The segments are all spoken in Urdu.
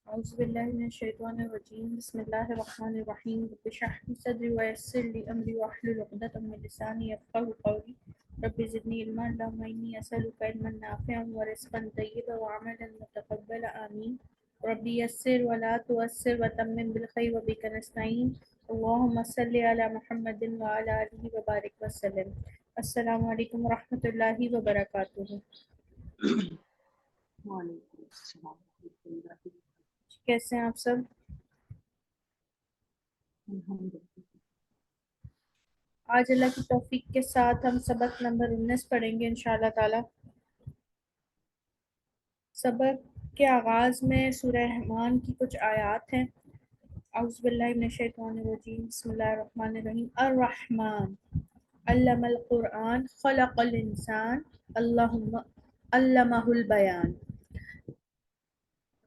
أعوذ بالله من الشيطان الرجيم بسم الله الرحمن الرحيم رب اشرح لي صدري ويسر لي أمري واحلل عقدة من لساني يفقهوا قولي رب زدني علما اللهم إني أسألك علما نافعا ورزقا طيبا وعملا متقبلا آمين رب يسر ولا تؤسر وتمم بالخير وبك نستعين اللهم صل على محمد وعلى آله وبارك وسلم. السلام علیکم ورحمۃ اللہ وبرکاتہ. وعلیکم السلام ورحمۃ اللہ وبرکاتہ۔ کیسے ہیں آپ سب؟ الحمدللہ۔ آج اللہ کی توفیق کے ساتھ ہم سبق نمبر 19 پڑھیں گے انشاءاللہ تعالی۔ سبق کے آغاز میں سورہ رحمان کی کچھ آیات ہیں۔ اعوذ باللہ من الشیطان الرجیم بسم اللہ الرحمن الرحیم۔ الرحمن علم القرآن خلق الانسان علمہ البیان۔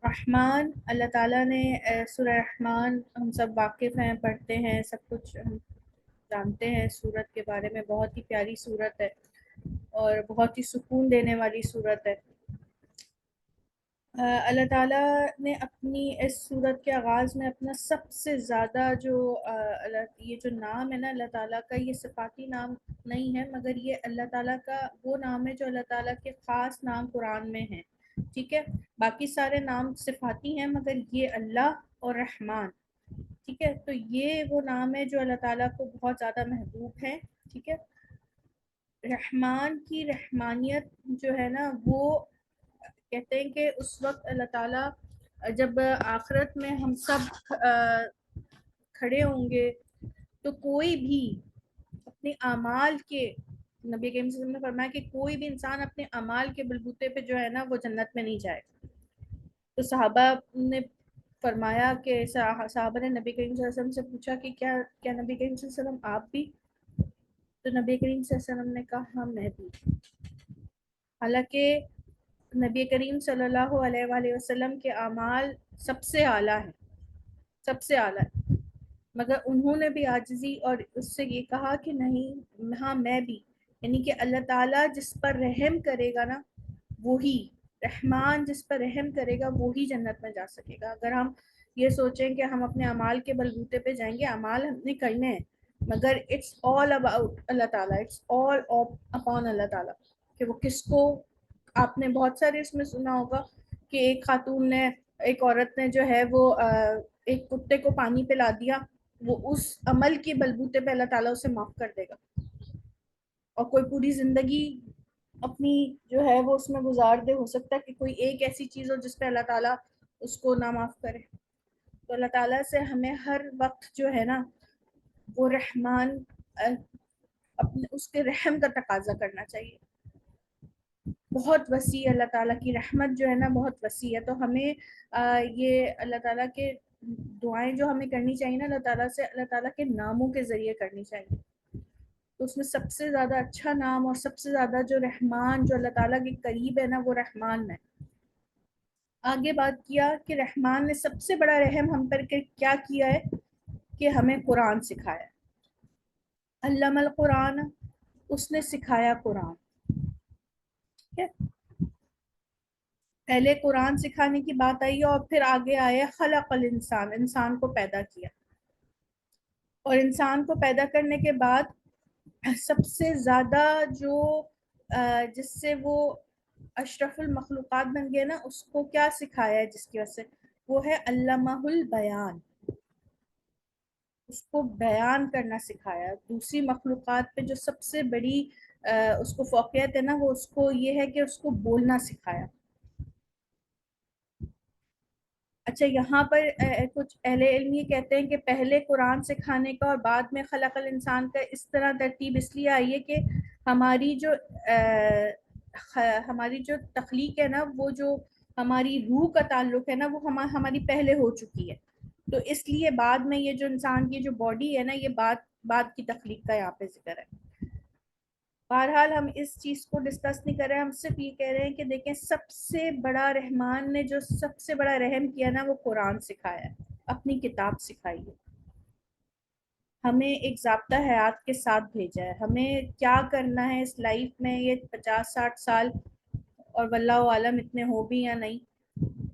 رحمان اللہ تعالیٰ نے سورہ رحمان ہم سب واقف ہیں، پڑھتے ہیں، سب کچھ ہم جانتے ہیں سورت کے بارے میں۔ بہت ہی پیاری سورت ہے اور بہت ہی سکون دینے والی سورت ہے۔ اللہ تعالیٰ نے اپنی اس سورت کے آغاز میں اپنا سب سے زیادہ جو یہ جو نام ہے نا اللہ تعالیٰ کا، یہ صفاتی نام نہیں ہے مگر یہ اللہ تعالیٰ کا وہ نام ہے جو اللہ تعالیٰ کے خاص نام قرآن میں ہیں، ٹھیک ہے؟ باقی سارے نام صفاتی ہیں مگر یہ اللہ اور رحمان، ٹھیک ہے؟ تو یہ وہ نام ہے جو اللہ تعالیٰ کو بہت زیادہ محبوب ہے، ٹھیک ہے؟ رحمان کی رحمانیت جو ہے نا، وہ کہتے ہیں کہ اس وقت اللہ تعالیٰ جب آخرت میں ہم سب کھڑے ہوں گے تو کوئی بھی اپنے اعمال کے، نبی کریم صلی اللہ علیہ وسلم نے فرمایا کہ کوئی بھی انسان اپنے اعمال کے بلبوتے پہ جو ہے نا وہ جنت میں نہیں جائے۔ تو صحابہ نے فرمایا کہ صحابہ نے نبی کریم صلی اللہ علیہ وسلم سے پوچھا کہ کیا نبی کریم صلی اللہ علیہ وسلم آپ بھی؟ تو نبی کریم صلی اللہ علیہ وسلم نے کہا ہاں میں بھی۔ حالانکہ نبی کریم صلی اللہ علیہ وآلہ وسلم کے اعمال سب سے اعلیٰ ہیں، سب سے اعلیٰ ہے، مگر انہوں نے بھی عاجزی اور اس سے یہ کہا کہ نہیں ہاں میں بھی، یعنی کہ اللہ تعالیٰ جس پر رحم کرے گا نا وہی، رحمان جس پر رحم کرے گا وہی جنت میں جا سکے گا۔ اگر ہم یہ سوچیں کہ ہم اپنے اعمال کے بلبوتے پہ جائیں گے، اعمال ہم نے کرنے ہیں مگر اٹس آل اباؤٹ اللہ تعالیٰ، اٹس آل اپون اللہ تعالیٰ کہ وہ کس کو۔ آپ نے بہت سارے اس میں سنا ہوگا کہ ایک خاتون نے، ایک عورت نے جو ہے وہ ایک کتے کو پانی پلا دیا، وہ اس عمل کے بلبوتے پہ اللہ تعالیٰ اسے معاف کر دے گا، اور کوئی پوری زندگی اپنی جو ہے وہ اس میں گزار دے، ہو سکتا ہے کہ کوئی ایک ایسی چیز ہو جس پہ اللہ تعالیٰ اس کو نہ معاف کرے۔ تو اللہ تعالیٰ سے ہمیں ہر وقت جو ہے نا وہ رحمان اپنے اس کے رحم کا تقاضا کرنا چاہیے۔ بہت وسیع اللہ تعالیٰ کی رحمت جو ہے نا بہت وسیع ہے، تو ہمیں یہ اللہ تعالیٰ کے دعائیں جو ہمیں کرنی چاہیے نا اللہ تعالیٰ سے، اللہ تعالیٰ کے ناموں کے ذریعے کرنی چاہیے۔ تو اس میں سب سے زیادہ اچھا نام اور سب سے زیادہ جو رحمان جو اللہ تعالیٰ کے قریب ہے نا وہ رحمان ہے۔ آگے بات کیا کہ رحمان نے سب سے بڑا رحم ہم پر کیا کیا ہے کہ ہمیں قرآن سکھایا۔ علم القرآن، اس نے سکھایا قرآن، ٹھیک ہے؟ پہلے قرآن سکھانے کی بات آئی اور پھر آگے آیا خلق الانسان، انسان کو پیدا کیا، اور انسان کو پیدا کرنے کے بعد سب سے زیادہ جو جس سے وہ اشرف المخلوقات بن گئے نا، اس کو کیا سکھایا ہے جس کی وجہ سے؟ وہ ہے علمہ البیان، اس کو بیان کرنا سکھایا۔ دوسری مخلوقات پہ جو سب سے بڑی اس کو فوقیت ہے نا، وہ اس کو یہ ہے کہ اس کو بولنا سکھایا۔ اچھا، یہاں پر کچھ اہل علم یہ کہتے ہیں کہ پہلے قرآن سکھانے کا اور بعد میں خلق الانسان کا اس طرح ترتیب اس لیے آئی ہے کہ ہماری جو تخلیق ہے نا، وہ جو ہماری روح کا تعلق ہے نا، وہ ہماری پہلے ہو چکی ہے، تو اس لیے بعد میں یہ جو انسان کی جو باڈی ہے نا، یہ بعد کی تخلیق کا یہاں پہ ذکر ہے۔ بہرحال ہم اس چیز کو ڈسکس نہیں کر رہے ہیں، ہم صرف یہ کہہ رہے ہیں کہ دیکھیں سب سے بڑا رحمان نے جو سب سے بڑا رحم کیا نا وہ قرآن سکھایا ہے، اپنی کتاب سکھائی ہے، ہمیں ایک ضابطہ حیات کے ساتھ بھیجا ہے، ہمیں کیا کرنا ہے اس لائف میں، یہ 50-60 سال اور واللہ عالم اتنے ہو بھی یا نہیں،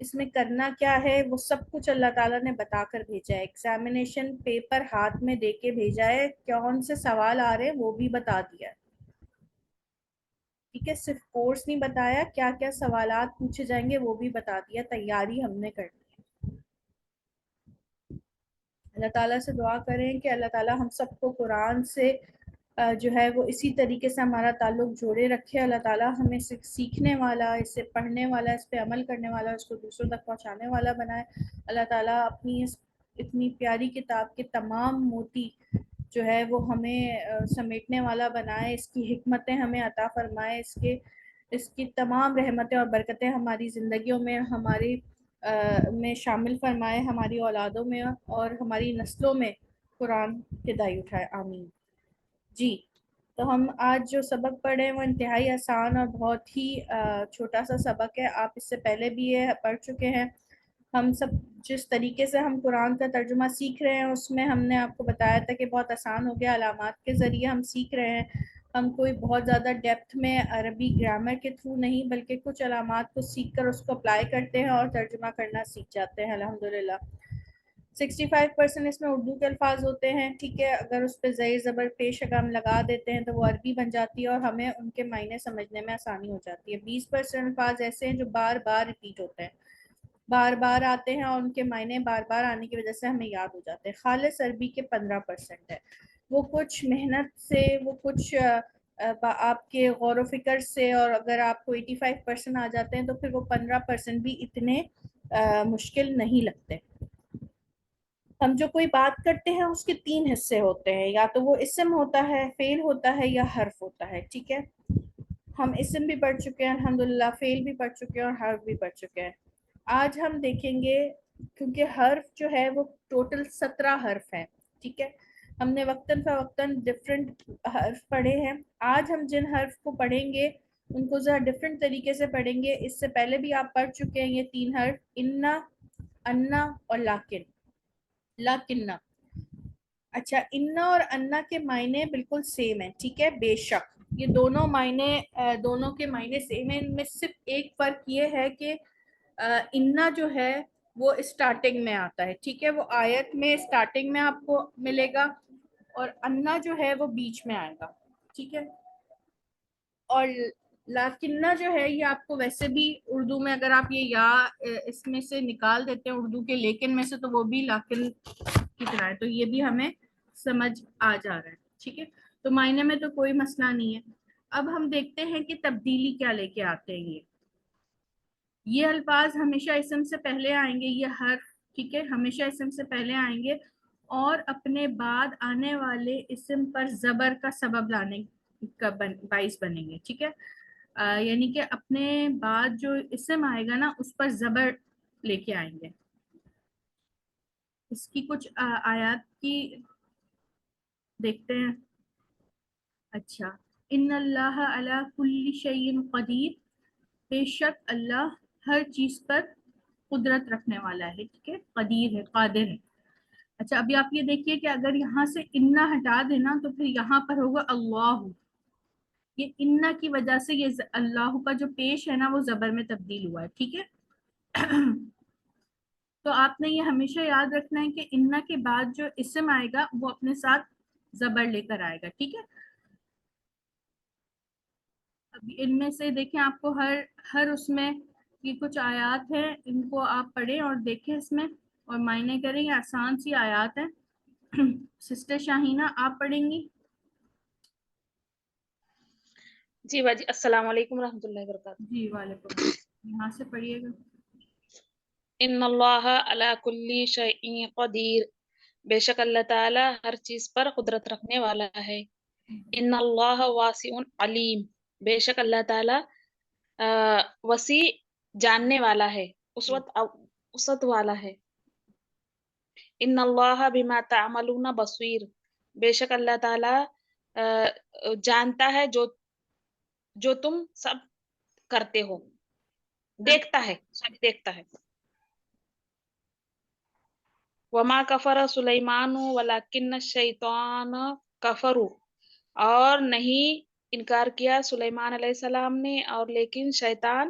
اس میں کرنا کیا ہے وہ سب کچھ اللہ تعالیٰ نے بتا کر بھیجا ہے. ایگزامینیشن پیپر ہاتھ میں دے کے بھیجا ہے, کون سے سوال آ رہے ہیں وہ بھی بتا دیا ہے. ٹھیک ہے, صرف کورس نہیں بتایا, کیا کیا سوالات پوچھے جائیں گے وہ بھی بتا دیا. تیاری ہم نے کرنی ہے. اللہ تعالیٰ سے دعا کریں کہ اللہ تعالیٰ ہم سب کو قرآن سے جو ہے وہ اسی طریقے سے ہمارا تعلق جوڑے رکھے. اللہ تعالیٰ ہمیں سیکھنے والا, اس سے پڑھنے والا, اس پہ عمل کرنے والا, اس کو دوسروں تک پہنچانے والا بنائے. اللہ تعالیٰ اپنی اس اتنی پیاری کتاب کے تمام موتی جو ہے وہ ہمیں سمیٹنے والا بنائے, اس کی حکمتیں ہمیں عطا فرمائے, اس کی تمام رحمتیں اور برکتیں ہماری زندگیوں میں ہماری میں شامل فرمائے, ہماری اولادوں میں اور ہماری نسلوں میں قرآن ہدایت اٹھائے. آمین. جی, تو ہم آج جو سبق پڑھے ہیں وہ انتہائی آسان اور بہت ہی چھوٹا سا سبق ہے. آپ اس سے پہلے بھی یہ پڑھ چکے ہیں. ہم سب جس طریقے سے ہم قرآن کا ترجمہ سیکھ رہے ہیں اس میں ہم نے آپ کو بتایا تھا کہ بہت آسان ہو گیا. علامات کے ذریعے ہم سیکھ رہے ہیں. ہم کوئی بہت زیادہ ڈیپتھ میں عربی گرامر کے تھرو نہیں, بلکہ کچھ علامات کو سیکھ کر اس کو اپلائی کرتے ہیں اور ترجمہ کرنا سیکھ جاتے ہیں الحمدللہ. 65% اس میں اردو کے الفاظ ہوتے ہیں. ٹھیک ہے, اگر اس پہ زیر زبر پیش اگام لگا دیتے ہیں تو وہ عربی بن جاتی ہے اور ہمیں ان کے معنی سمجھنے میں آسانی ہو جاتی ہے. 20% الفاظ ایسے ہیں جو بار بار ریپیٹ ہوتے ہیں, بار بار آتے ہیں اور ان کے معنی بار بار آنے کی وجہ سے ہمیں یاد ہو جاتے ہیں. خالص عربی کے 15% ہے. وہ کچھ محنت سے, وہ کچھ آپ کے غور و فکر سے, اور اگر آپ کو 85% آ جاتے ہیں تو پھر وہ 15% بھی اتنے مشکل نہیں لگتے. ہم جو کوئی بات کرتے ہیں اس کے 3 حصے ہوتے ہیں, یا تو وہ اسم ہوتا ہے, فعل ہوتا ہے, یا حرف ہوتا ہے. ٹھیک ہے, ہم اسم بھی پڑھ چکے ہیں الحمدللہ, فعل بھی پڑھ چکے ہیں اور حرف بھی پڑھ چکے ہیں. آج ہم دیکھیں گے, کیونکہ حرف جو ہے وہ ٹوٹل 17 حرف ہیں. ٹھیک ہے, ہم نے وقتاً فوقتاً ڈفرینٹ حرف پڑھے ہیں. آج ہم جن حرف کو پڑھیں گے ان کو ذرا ڈفرینٹ طریقے سے پڑھیں گے. اس سے پہلے بھی آپ پڑھ چکے ہیں یہ 3 حرف, انا, انا اور لاکن. لاکنہ. اچھا, انا اور انا کے معنی بالکل سیم ہیں. ٹھیک ہے, بے شک یہ دونوں معنی, دونوں کے معنی سیم ہیں. ان میں صرف ایک فرق یہ ہے کہ انا جو ہے وہ اسٹارٹنگ میں آتا ہے. ٹھیک ہے, وہ آیت میں اسٹارٹنگ میں آپ کو ملے گا, اور انا جو ہے وہ بیچ میں آئے گا. ٹھیک ہے, اور لاکنہ جو ہے یہ آپ کو ویسے بھی اردو میں اگر آپ یہ یا اس میں سے نکال دیتے ہیں اردو کے لیکن میں سے, تو وہ بھی لاکن کی طرح ہے. تو یہ بھی ہمیں سمجھ آ جا رہا ہے. ٹھیک ہے, تو معنی میں تو کوئی مسئلہ نہیں ہے. اب ہم دیکھتے ہیں کہ تبدیلی کیا لے کے آتے ہیں. یہ الفاظ ہمیشہ اسم سے پہلے آئیں گے, یہ حرف. ٹھیک ہے, ہمیشہ اسم سے پہلے آئیں گے اور اپنے بعد آنے والے اسم پر زبر کا سبب لانے کا باعث بنیں گے. ٹھیک ہے, یعنی کہ اپنے بعد جو اسم آئے گا نا اس پر زبر لے کے آئیں گے. اس کی کچھ آیات کی دیکھتے ہیں. اچھا, ان اللہ علی کل شیء قدیر, بے شک اللہ ہر چیز پر قدرت رکھنے والا ہے. ٹھیک ہے, قدیر ہے, قادر ہے. اچھا, ابھی آپ یہ دیکھیے کہ اگر یہاں سے انا ہٹا دینا تو پھر یہاں پر ہوگا اللہ. یہ انا کی وجہ سے یہ اللہ کا جو پیش ہے نا وہ زبر میں تبدیل ہوا ہے. ٹھیک ہے, تو آپ نے یہ ہمیشہ یاد رکھنا ہے کہ انا کے بعد جو اسم آئے گا وہ اپنے ساتھ زبر لے کر آئے گا. ٹھیک ہے, اب ان میں سے دیکھیں آپ کو ہر اس میں یہ کچھ آیات ہیں, ان کو آپ پڑھیں اور دیکھیں اس میں اور معنی کریں. یہ آسان سی آیات ہیں. سسٹر شاہینہ آپ پڑھیں گی؟ جی باجی, السلام علیکم ورحمۃ اللہ وبرکاتہ. جی وعلیکم السلام, یہاں سے پڑھیے گا. ان اللہ علی کل شیء قدیر, بے شک اللہ تعالی ہر چیز پر قدرت رکھنے والا ہے. ان اللہ واسع علیم, بے شک اللہ تعالی وسیع جاننے والا ہے, وسعت والا ہے. ان اللہ بما تعملون بصیر, بے شک اللہ تعالی جانتا ہے جو تم سب کرتے ہو, دیکھتا ہے, سب دیکھتا ہے. وما کفر سلیمان ولکن الشیطان کفروا, اور نہیں انکار کیا سلیمان علیہ السلام نے اور لیکن شیطان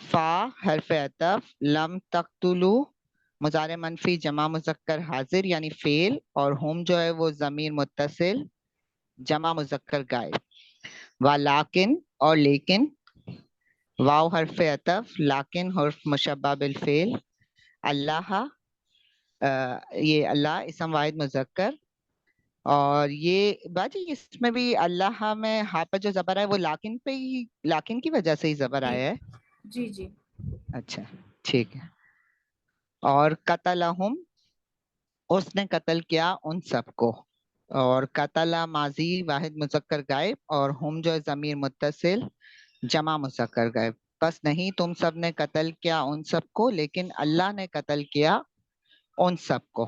فا حرف عطف، لم تقتلو مضارع منفی جمع مذکر حاضر یعنی فعل، اور ہم جو ہے وہ ضمیر متصل جمع مذکر غائب. ولیکن اور لیکن، واو حرف عطف، لیکن حرف مشبہ بالفعل. اللہ یہ اللہ اسم واحد مذکر، اور یہ باجی اس میں بھی اللہ میں ہاں پر جو زبر ہے وہ لیکن پہ ہی، لیکن کی وجہ سے ہی زبر جی آیا ہے. جی جی اچھا ٹھیک ہے. اور قتلہم اس نے قتل کیا ان سب کو، اور قتل ماضی واحد مذکر غائب، اور ہم جو ہے ضمیر متصل جمع مذکر غائب. بس نہیں تم سب نے قتل کیا ان سب کو، لیکن اللہ نے قتل کیا ان سب کو.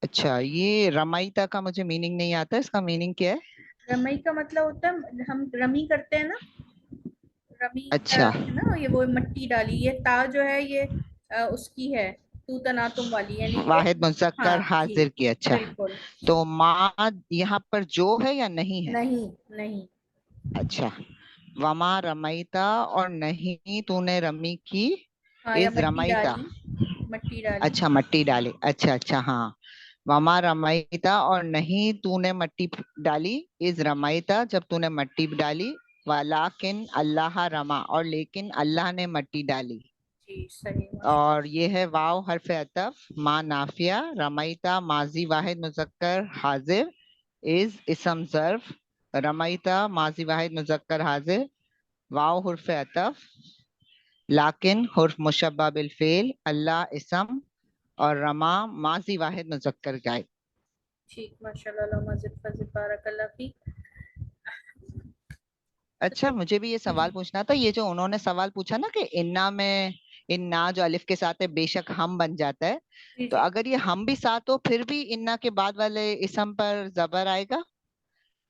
اچھا یہ رمیتا کا مجھے میننگ نہیں آتا، اس کا میننگ کیا ہے؟ رمی کا مطلب ہوتا ہے ہم رمی کرتے ہیں نا، رمی اچھا ہے نا، یہ وہ مٹی ڈالی. یہ تا جو ہے یہ اس کی ہے تو تناتم والی، یعنی کہ واحد مذکر ہاں جی حاضر کی. اچھا بالکل. تو ماں یہاں پر جو ہے یا نہیں ہے؟ نہیں نہیں. اچھا وما رمیتا اور نہیں تو نے رمی کی، ہاں یا از مٹی رمیتا. ڈالی، مٹی ڈالی. اچھا مٹی ڈالی، اچھا اچھا ہاں. وما رمیتا اور نہیں تو نے مٹی ڈالی، از رمیتا جب تو نے مٹی ڈالی. ولیکن اللہ رما اور لیکن اللہ نے مٹی ڈالی. جی صحیح ماشاء اور یہ ہے واو حرف عطف، ما نافیہ، رمیتا ماضی واحد مذکر حاضر، از اسم ظرف، رمیتا ماضی واحد مذکر حاضر، واو حرف عطف، لیکن حرف مشبہ بالفعل، اللہ اسم، اور رما ماضی واحد مذکر غائب. ٹھیک ماشاء اللہ. مزید فضل بارک اللہ فیک. اچھا مجھے بھی یہ سوال پوچھنا تھا، یہ جو انہوں نے سوال پوچھا نا کہ انا میں انا جو الف کے ساتھ ہے بے شک ہم بن جاتا ہے، جی تو جی اگر یہ ہم بھی ساتھ ہو پھر بھی انا کے بعد والے اسم پر زبر آئے گا،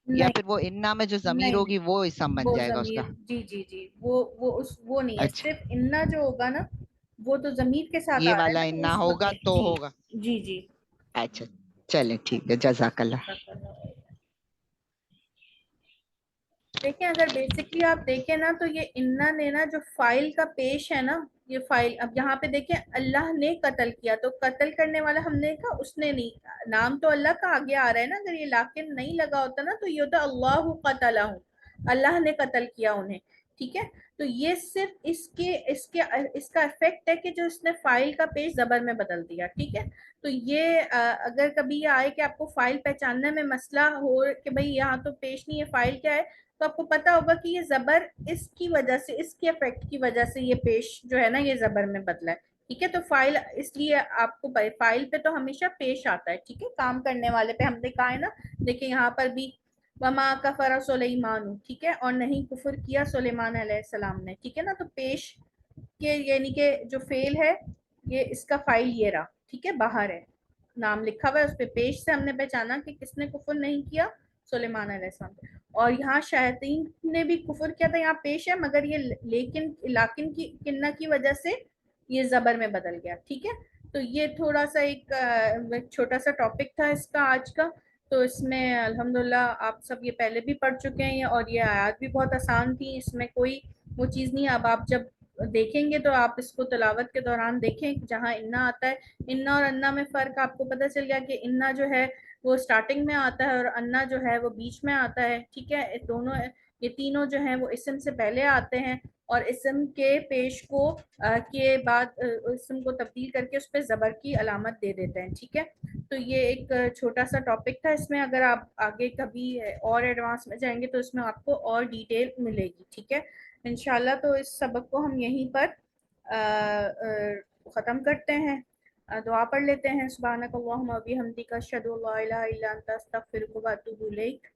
یا نہیں پھر وہ انا میں جو ضمیر نہیں ہوگی وہ اسم بن وہ جائے گا اس کا؟ ضمیر جی جی جی وہ نہیں ہے. اچھا صرف انا جو ہوگا نا وہ تو ضمیر کے ساتھ یہ آ رہا ہے والا نا، تو انا اس وقت ہوگا نہیں. تو جی ہوگا. جی جی. اچھا چلیں ٹھیک ہے، جزاک اللہ. دیکھیں اگر بیسکلی آپ دیکھیں نا تو یہ انا نے نا جو فائل کا پیش ہے نا، یہ فائل اب یہاں پہ دیکھیں اللہ نے قتل کیا، تو قتل کرنے والا ہم نے کہا اس نے نہیں، نام تو اللہ کا آگے آ رہا ہے نا. اگر یہ لیکن نہیں لگا ہوتا نا تو یہ ہوتا اللہ قتلہم، اللہ نے قتل کیا انہیں. ٹھیک ہے، تو یہ صرف اس کا افیکٹ ہے کہ جو اس نے فائل کا پیش زبر میں بدل دیا. ٹھیک ہے، تو یہ اگر کبھی یہ آئے کہ آپ کو فائل پہچاننے میں مسئلہ ہو کہ بھئی یہاں تو پیش نہیں ہے، فائل کیا ہے، تو آپ کو پتا ہوگا کہ یہ زبر اس کی وجہ سے، اس کے افیکٹ کی وجہ سے یہ پیش جو ہے نا یہ زبر میں بدلا ہے. ٹھیک ہے، تو فائل اس لیے آپ کو فائل پہ تو ہمیشہ پیش آتا ہے. ٹھیک ہے، کام کرنے والے پہ ہم نے کہا ہے نا. دیکھیں یہاں پر بھی وما کفر سلیمان، ٹھیک ہے، اور نہیں کفر کیا سلیمان علیہ السلام نے. ٹھیک ہے نا، تو پیش کے یعنی کہ جو فعل ہے یہ اس کا فائل یہ رہا. ٹھیک ہے، باہر ہے، نام لکھا ہوا ہے اس پہ، پیش سے ہم نے پہچانا کہ کس نے کفر نہیں کیا، سلیمان علیہ السلام. اور یہاں شیاطین نے بھی کفر کیا تھا، یہاں پیش ہے، مگر یہ لیکن کی کنہ کی وجہ سے یہ زبر میں بدل گیا. ٹھیک ہے، تو یہ تھوڑا سا ایک چھوٹا سا ٹاپک تھا اس کا آج کا. تو اس میں الحمدللہ آپ سب یہ پہلے بھی پڑھ چکے ہیں، اور یہ آیات بھی بہت آسان تھی، اس میں کوئی وہ چیز نہیں. اب آپ جب دیکھیں گے تو آپ اس کو تلاوت کے دوران دیکھیں جہاں انا آتا ہے، انا اور انا میں فرق آپ کو پتہ چل گیا کہ انا جو ہے وہ سٹارٹنگ میں آتا ہے اور انا جو ہے وہ بیچ میں آتا ہے. ٹھیک ہے، دونوں یہ تینوں جو ہیں وہ اسم سے پہلے آتے ہیں، اور اسم کے پیش کو کے بعد اسم کو تبدیل کر کے اس پہ زبر کی علامت دے دیتے ہیں. ٹھیک ہے، تو یہ ایک چھوٹا سا ٹاپک تھا. اس میں اگر آپ آگے کبھی اور ایڈوانس میں جائیں گے تو اس میں آپ کو اور ڈیٹیل ملے گی. ٹھیک ہے انشاءاللہ. تو اس سبق کو ہم یہیں پر ختم کرتے ہیں. دعا پڑھ لیتے ہیں. سبحانک اللہم و بحمدک اشہد ان لا الہ الا انت استغفرک و اتوب الیک.